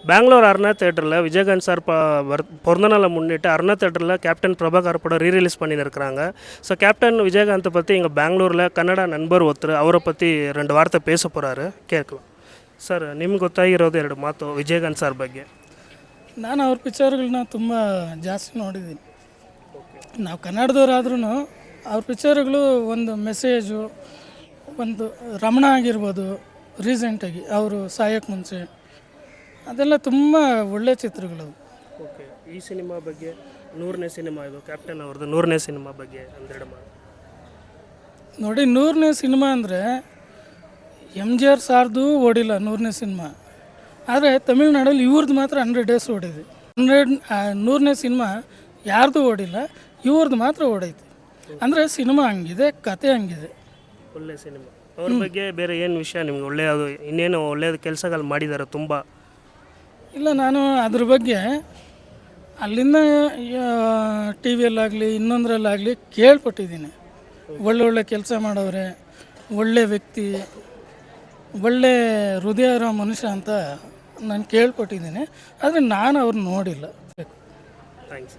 பெங்களூர் அருணா தேட்டரில் விஜயகாந்த் சார் பிறந்தநாளை முன்னிட்டு அருணா தேட்டரில் கேப்டன் பிரபாகர் படம் ரீரிலீஸ் பண்ணியிருக்கிறாங்க. ஸோ கேப்டன் விஜயகாந்தை பற்றி எங்கள் பெங்களூரில் ಕನ್ನಡ ನಂಬರ್ ಒತ್ತರು ಅವರ ಪற்றி 2 ವಾರ್ತೆ ಪೇಸ ಪೋರಾರು ಕೇಳ್ಕೊ ಸರ್. ನಿಮ್ಗೆ ಗೊತ್ತಾಗಿರೋದು 2 ಮಾತು ವಿಜಯಕಾಂತ್ ಸರ್ ಬಗ್ಗೆ. ನಾನು ಅವ್ರ ಪಿಕ್ಚರ್ಗಳನ್ನ ತುಂಬ ಜಾಸ್ತಿ ನೋಡಿದ್ದೀನಿ. ನಾವು ಕನ್ನಡದವರಾದ್ರೂ ಅವ್ರ ಪಿಕ್ಚರ್ಗಳು ಒಂದು ಮೆಸೇಜು, ಒಂದು ರಮಣ ಆಗಿರ್ಬೋದು, ರೀಸೆಂಟಾಗಿ ಅವರು ಸಾಯೋಕ್ಕೆ ಮುಂಚೆ ಅದೆಲ್ಲ ತುಂಬ ಒಳ್ಳೆ ಚಿತ್ರಗಳು. ಓಕೆ, ಈ ಸಿನಿಮಾ ಬಗ್ಗೆ 100ನೇ ಸಿನಿಮಾ ಇದು ಕ್ಯಾಪ್ಟನ್ ಅವ್ರದ್ದು 100ನೇ ಸಿನಿಮಾ ಬಗ್ಗೆ ಒಂದೆರಡು ಮಾತು ನೋಡಿ. 100ನೇ ಸಿನಿಮಾ ಅಂದರೆ MGR ಸಾರ್ದು ಓಡಿಲ್ಲ 100ನೇ ಸಿನಿಮಾ. ಆದರೆ ತಮಿಳ್ನಾಡಲ್ಲಿ ಇವ್ರದ್ದು ಮಾತ್ರ 100 ಡೇಸ್ ಓಡಿದೆ. 100ನೇ ಸಿನಿಮಾ ಯಾರ್ದು ಓಡಿಲ್ಲ, ಇವ್ರದ್ದು ಮಾತ್ರ ಓಡೈತೆ. ಅಂದರೆ ಸಿನಿಮಾ ಹಂಗಿದೆ, ಕತೆ ಹಂಗಿದೆ. ಒಳ್ಳೆ ಸಿನಿಮಾ. ಅವ್ರ ಬಗ್ಗೆ ಬೇರೆ ಏನು ವಿಷಯ ನಿಮ್ಗೆ ಒಳ್ಳೆಯದು, ಇನ್ನೇನು ಒಳ್ಳೆಯದು ಕೆಲಸಗಳು ಮಾಡಿದ್ದಾರೆ ತುಂಬ? ಇಲ್ಲ, ನಾನು ಅದ್ರ ಬಗ್ಗೆ ಅಲ್ಲಿಂದ ಟಿ ವಿಯಲ್ಲಾಗಲಿ ಇನ್ನೊಂದರಲ್ಲಾಗಲಿ ಕೇಳ್ಪಟ್ಟಿದ್ದೀನಿ. ಒಳ್ಳೊಳ್ಳೆ ಕೆಲಸ ಮಾಡೋರೆ, ಒಳ್ಳೆ ವ್ಯಕ್ತಿ, ಒಳ್ಳೆ ಹೃದಯ ಇರೋ ಮನುಷ್ಯ ಅಂತ ನಾನು ಕೇಳ್ಪಟ್ಟಿದ್ದೀನಿ. ಆದರೆ ನಾನು ಅವ್ರನ್ನ ನೋಡಿಲ್ಲ. ಥ್ಯಾಂಕ್ಸ್.